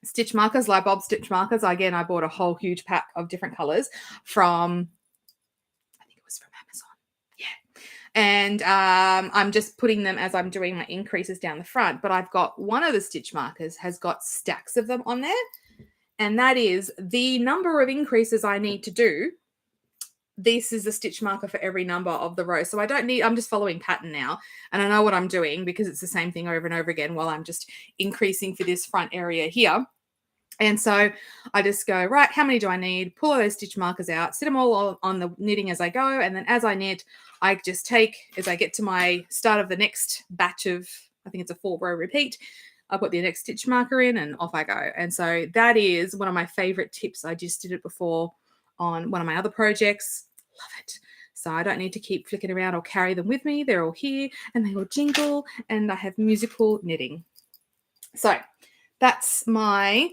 stitch markers, like Bob stitch markers. Again, I bought a whole huge pack of different colors from, I think it was from Amazon. Yeah. And I'm just putting them as I'm doing my increases down the front. But I've got one of the stitch markers has got stacks of them on there. And that is the number of increases I need to do. This is a stitch marker for every number of the row. So I'm just following pattern now. And I know what I'm doing because it's the same thing over and over again while I'm just increasing for this front area here. And so I just go, right, how many do I need? Pull all those stitch markers out, sit them all on the knitting as I go. And then as I knit, I just take, as I get to my start of the next batch of, I think it's a 4-row repeat, I put the next stitch marker in and off I go. And so that is one of my favorite tips. I just did it before on one of my other projects. Love it. So I don't need to keep flicking around or carry them with me. They're all here and they all jingle and I have musical knitting. So that's my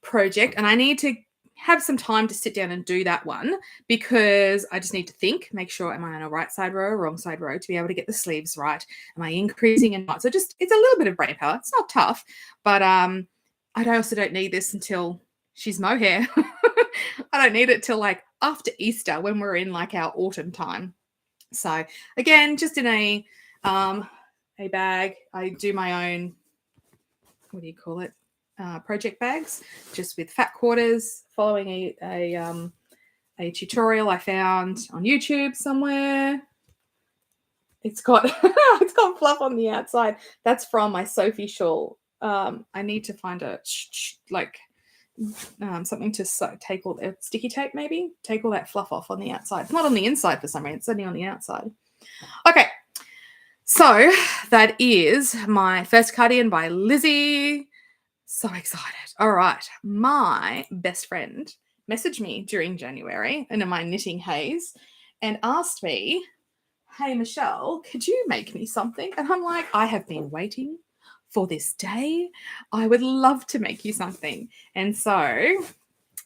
project. And I need to have some time to sit down and do that one because I just need to think, make sure, am I on a right side row or wrong side row to be able to get the sleeves right? Am I increasing and not? So it's a little bit of brain power. It's not tough, but I also don't need this until she's mohair. I don't need it till like after Easter when we're in like our autumn time. So again, just in a bag, I do my own, what do you call it? Project bags, just with fat quarters, following a tutorial I found on YouTube somewhere. It's got it's got fluff on the outside. That's from my Sophie shawl. I need to find a something to take all the sticky tape, maybe take all that fluff off on the outside. It's not on the inside for some reason. It's only on the outside. Okay, so that is my first cardigan by Lizzie. So excited. All right. My best friend messaged me during January and in my knitting haze and asked me, hey, Michelle, could you make me something? And I'm like, I have been waiting for this day. I would love to make you something. And so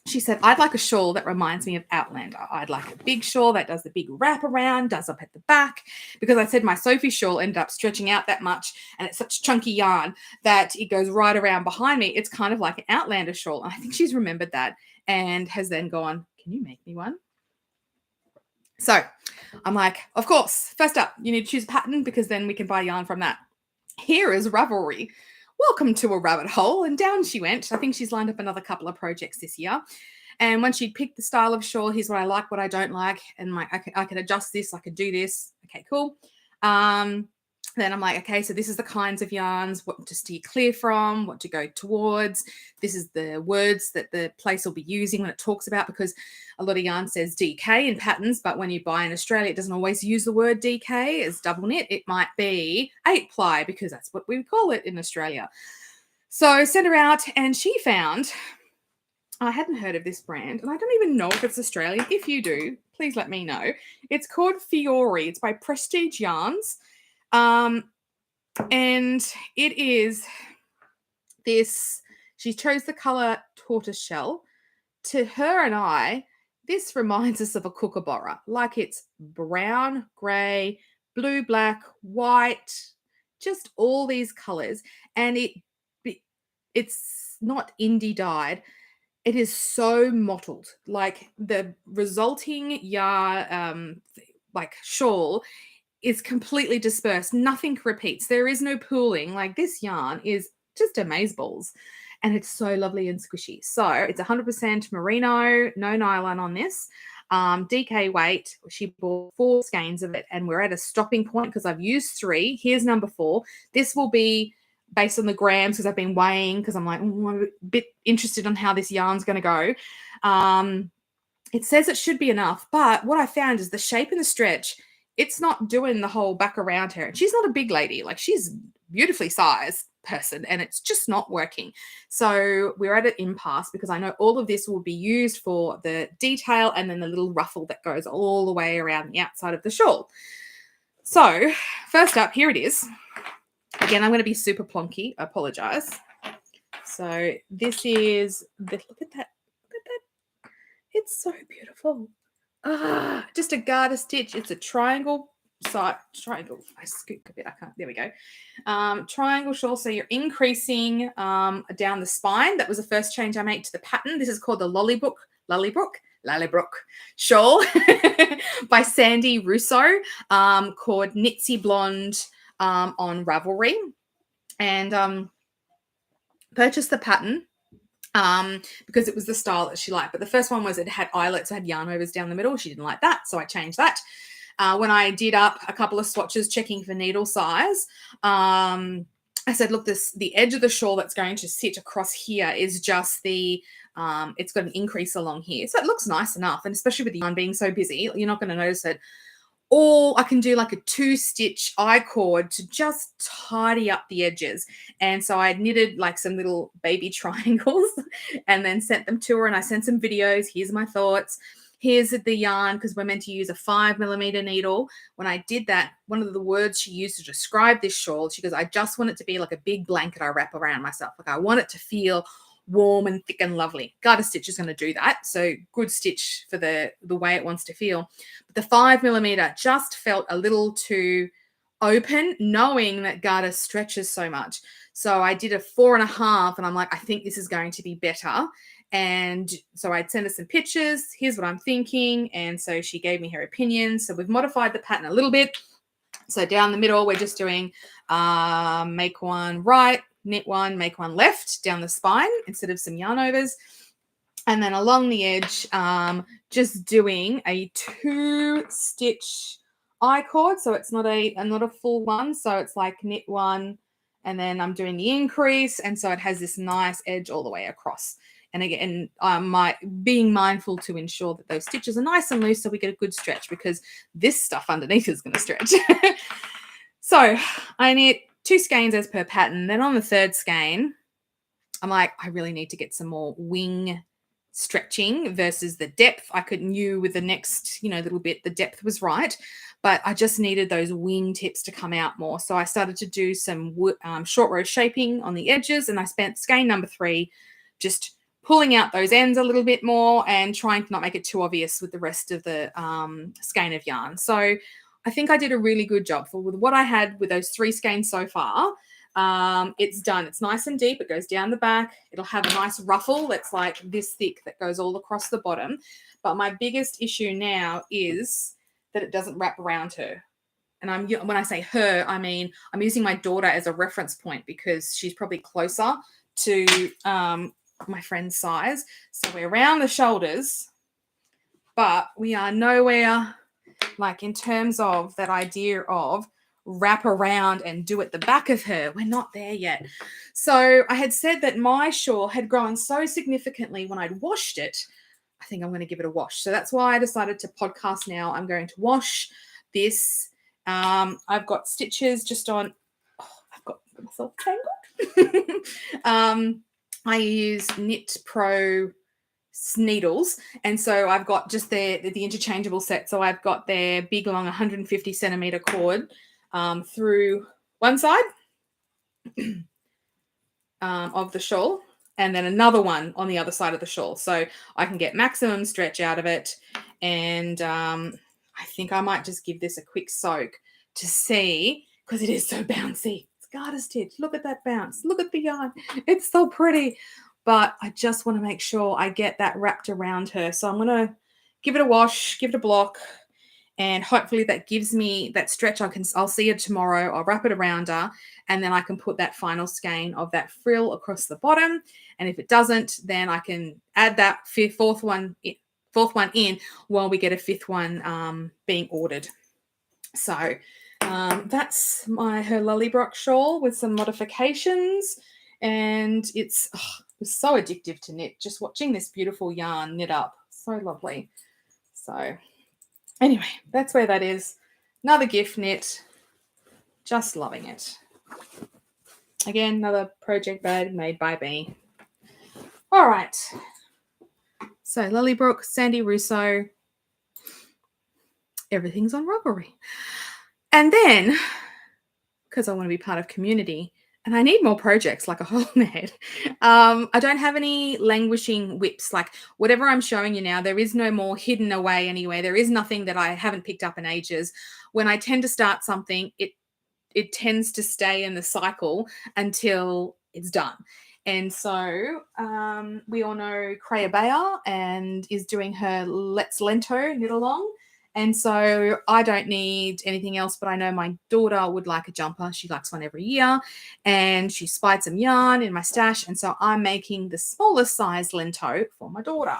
she said, I'd like a shawl that reminds me of Outlander. I'd like a big shawl that does the big wrap around, does up at the back, because I said my Sophie shawl ended up stretching out that much and it's such chunky yarn that it goes right around behind me. It's kind of like an Outlander shawl. And I think she's remembered that and has then gone, can you make me one? So I'm like, of course, first up, you need to choose a pattern because then we can buy yarn from that. Here is Ravelry. Welcome to a rabbit hole. And down she went. I think she's lined up another couple of projects this year. And when she'd picked the style of shawl, here's what I like, what I don't like. And I can adjust this. I can do this. Okay, cool. Then I'm like, okay, so this is the kinds of yarns, what to steer clear from, what to go towards. This is the words that the place will be using when it talks about, because a lot of yarn says DK in patterns, but when you buy in Australia, it doesn't always use the word DK as double knit. It might be 8-ply because that's what we call it in Australia. So sent her out and she found, I hadn't heard of this brand and I don't even know if it's Australian. If you do, please let me know. It's called Fiore. It's by Prestige Yarns. And it is this, she chose the color tortoise shell. To her and I, this reminds us of a kookaburra, like it's brown, grey, blue, black, white, just all these colors. And it's not indie dyed. It is so mottled, like the resulting yarn, like shawl is completely dispersed. Nothing repeats. There is no pooling. Like this yarn is just amazeballs. and it's so lovely and squishy. So it's 100% merino, no nylon on this. DK weight, she bought 4 skeins of it, and we're at a stopping point because I've used 3. Here's number 4. This will be based on the grams because I've been weighing, because I'm like, I'm a bit interested on how this yarn's going to go. It says it should be enough, but what I found is the shape and the stretch, it's not doing the whole back around her. She's not a big lady. Like, she's beautifully sized person, and it's just not working. So we're at an impasse because I know all of this will be used for the detail and then the little ruffle that goes all the way around the outside of the shawl. So first up, here it is. Again, I'm going to be super plonky. I apologize. So this is the, look at that. It's so beautiful. Just a garter stitch. It's a triangle triangle. I scoop a bit. I can't. There we go. Triangle shawl. So you're increasing down the spine. That was the first change I made to the pattern. This is called the Lollybrook shawl by Sandy Russo, called Knitsy Blonde on Ravelry, and purchased the pattern because it was the style that she liked. But the first one was it had eyelets, it had yarn overs down the middle. She didn't like that, so I changed that. When I did up a couple of swatches checking for needle size, I said, look, the edge of the shawl that's going to sit across here is just the, it's got an increase along here. So it looks nice enough, and especially with the yarn being so busy, you're not going to notice it. Or I can do like a 2-stitch I-cord to just tidy up the edges. And so I knitted like some little baby triangles and then sent them to her, and I sent some videos. Here's my thoughts. Here's the yarn, because we're meant to use a 5mm needle. When I did that, one of the words she used to describe this shawl, she goes, I just want it to be like a big blanket I wrap around myself. Like, I want it to feel warm and thick and lovely. Garter stitch is going to do that. So good stitch for the way it wants to feel. But the 5mm just felt a little too open, knowing that garter stretches so much. So I did a 4.5, and I'm like, I think this is going to be better. And so I'd send her some pictures. Here's what I'm thinking. And so she gave me her opinion. So we've modified the pattern a little bit. So down the middle, we're just doing make one right, knit one, make one left down the spine instead of some yarn overs. And then along the edge, just doing a 2-stitch I-cord. So it's not a full one. So it's like knit one, and then I'm doing the increase. And so it has this nice edge all the way across. And again, being mindful to ensure that those stitches are nice and loose so we get a good stretch, because this stuff underneath is going to stretch. So I knit 2 skeins as per pattern. Then on the 3rd skein, I'm like, I really need to get some more wing stretching versus the depth. I knew with the next, little bit, the depth was right, but I just needed those wing tips to come out more. So I started to do some short row shaping on the edges, and I spent skein number 3 just pulling out those ends a little bit more and trying to not make it too obvious with the rest of the skein of yarn. So I think I did a really good job with what I had with those 3 skeins so far. It's done. It's nice and deep. It goes down the back. It'll have a nice ruffle that's like this thick that goes all across the bottom. But my biggest issue now is that it doesn't wrap around her. And when I say her, I mean, I'm using my daughter as a reference point because she's probably closer to my friend's size. So we're around the shoulders, but we are nowhere, like, in terms of that idea of wrap around and do at the back of her. We're not there yet. So I had said that my shawl had grown so significantly when I'd washed it. I think I'm going to give it a wash. So that's why I decided to podcast now. I'm going to wash this. I've got stitches just on. I've got myself tangled. I use Knit Pro needles, and so I've got just the interchangeable set. So I've got their big long 150 centimeter cord through one side of the shawl, and then another one on the other side of the shawl, so I can get maximum stretch out of it. And I think I might just give this a quick soak to see, because it is so bouncy. It's garter stitch. Look at that bounce. Look at the yarn. It's so pretty. But I just want to make sure I get that wrapped around her. So I'm going to give it a wash, give it a block, And hopefully that gives me that stretch. I'll see her tomorrow. I'll wrap it around her, and then I can put that final skein of that frill across the bottom. And if it doesn't, then I can add that fourth one in while we get a fifth one being ordered. So that's her Lullybrok shawl with some modifications, and it was so addictive to knit, just watching this beautiful yarn knit up. So lovely. So anyway, that's where that is. Another gift knit. Just loving it. Again, another project bag made by me. All right. So Lullybrok, Sandy Russo. Everything's on Ravelry. And then, because I want to be part of community, and I need more projects like a hole in the head. I don't have any languishing whips. Like whatever I'm showing you now, there is no more hidden away anywhere. There is nothing that I haven't picked up in ages. When I tend to start something, it tends to stay in the cycle until it's done. And so we all know Creya Bayer and is doing her Let's Lento knit along. And so I don't need anything else, but I know my daughter would like a jumper. She likes one every year, and she spied some yarn in my stash. And so I'm making the smallest size Lento for my daughter.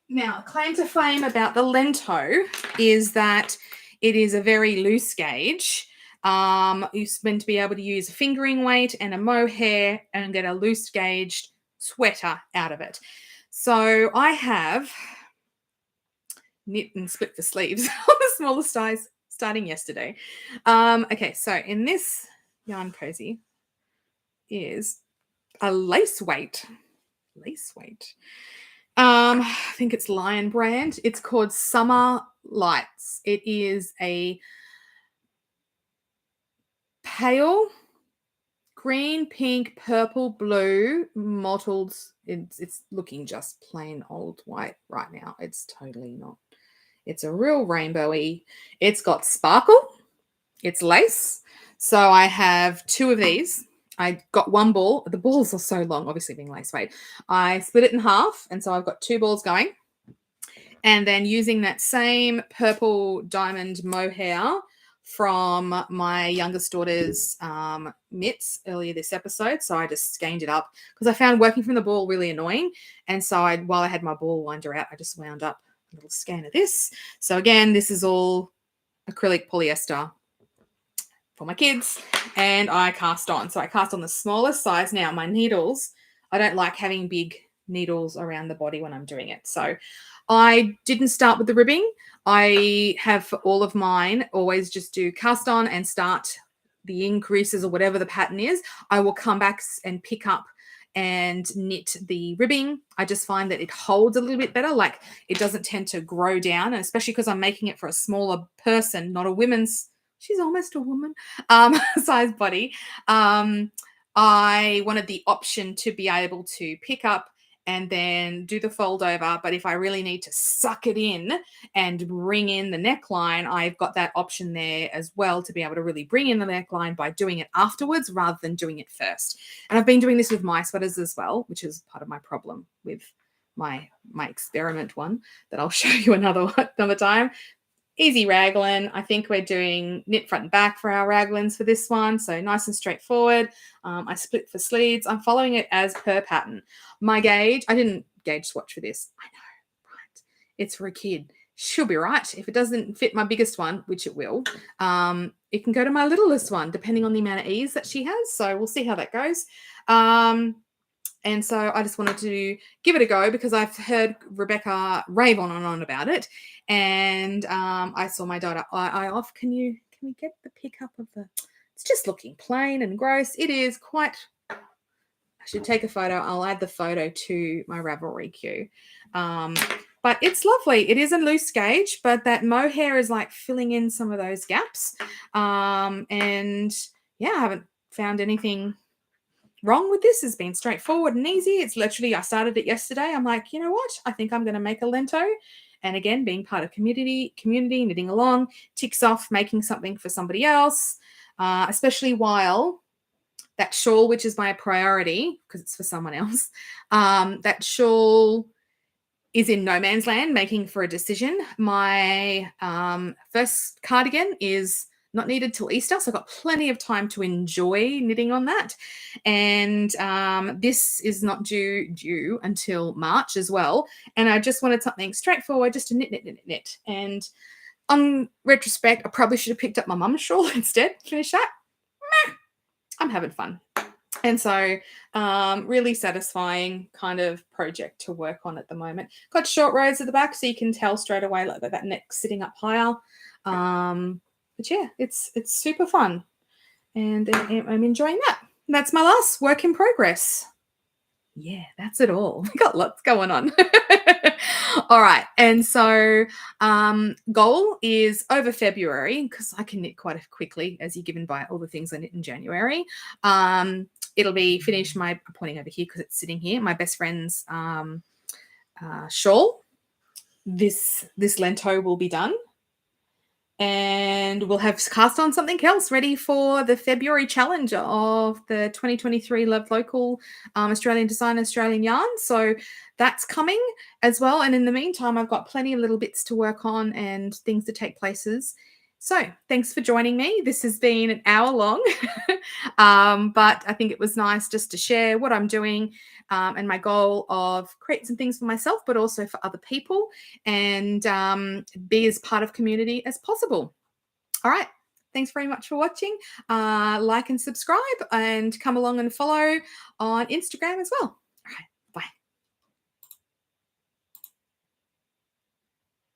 Now, claim to fame about the Lento is that it is a very loose gauge. You're meant to be able to use a fingering weight and a mohair and get a loose gauged sweater out of it. So I have knit and split the sleeves on the smallest size starting yesterday. Okay, so in this yarn cozy is a lace weight. I think it's Lion brand. It's called Summer Lights. It is a pale green, pink, purple, blue mottled. It's looking just plain old white right now. It's totally not. It's a real rainbowy. It's got sparkle. It's lace. So I have two of these. I got one ball. The balls are so long, obviously being lace weight. I split it in half, and so I've got two balls going. And then using that same purple diamond mohair from my youngest daughter's mitts earlier this episode. So I just skeined it up because I found working from the ball really annoying. And so while I had my ball winder out, I just wound up a little skein of this. So again, this is all acrylic polyester for my kids, and I cast on. So I cast on the smallest size. Now my needles, I don't like having big needles around the body when I'm doing it. So I didn't start with the ribbing. I have for all of mine always just do cast on and start the increases or whatever the pattern is. I will come back and pick up and knit the ribbing. I just find that it holds a little bit better. Like it doesn't tend to grow down, and especially because I'm making it for a smaller person, not a women's. She's almost a woman size body. I wanted the option to be able to pick up and then do the fold over. But if I really need to suck it in and bring in the neckline, I've got that option there as well to be able to really bring in the neckline by doing it afterwards rather than doing it first. And I've been doing this with my sweaters as well, which is part of my problem with my experiment one that I'll show you another time. Easy raglan. I think we're doing knit front and back for our raglans for this one. So nice and straightforward. I split for sleeves. I'm following it as per pattern. My gauge, I didn't gauge swatch for this. I know, right? It's for a kid. She'll be right. If it doesn't fit my biggest one, which it will, it can go to my littlest one, depending on the amount of ease that she has. So we'll see how that goes. And so I just wanted to give it a go because I've heard Rebecca rave on and on about it. And I saw my daughter eye off. Can we get the pickup of the, it's just looking plain and gross. It is quite, I should take a photo. I'll add the photo to my Ravelry queue. But it's lovely. It is a loose gauge, but that mohair is like filling in some of those gaps. And yeah, I haven't found anything wrong with this. Has been straightforward and easy. It's literally, I started it yesterday. I'm like, you know what? I think I'm going to make a Lento. And again, being part of community, knitting along, ticks off making something for somebody else, especially while that shawl, which is my priority because it's for someone else, that shawl is in no man's land, making for a decision. My first cardigan is not needed till Easter, so I've got plenty of time to enjoy knitting on that. And this is not due until March as well. And I just wanted something straightforward, just to knit. And on retrospect, I probably should have picked up my mum's shawl instead. Finish that. Meh, I'm having fun. And so really satisfying kind of project to work on at the moment. Got short rows at the back, so you can tell straight away like that neck's sitting up higher. But yeah, it's super fun, and I'm enjoying that. And that's my last work in progress. Yeah, that's it all. We got lots going on. All right. And so goal is over February, because I can knit quite quickly, as you're given by all the things I knit in January. It'll be finished. I'm pointing over here because it's sitting here. My best friend's shawl. This lento will be done. And we'll have cast on something else ready for the February challenge of the 2023 Love Local Australian Design, Australian Yarn. So that's coming as well. And in the meantime, I've got plenty of little bits to work on and things to take places. So thanks for joining me. This has been an hour long, but I think it was nice just to share what I'm doing and my goal of create some things for myself, but also for other people, and be as part of community as possible. All right. Thanks very much for watching. Like and subscribe, and come along and follow on Instagram as well.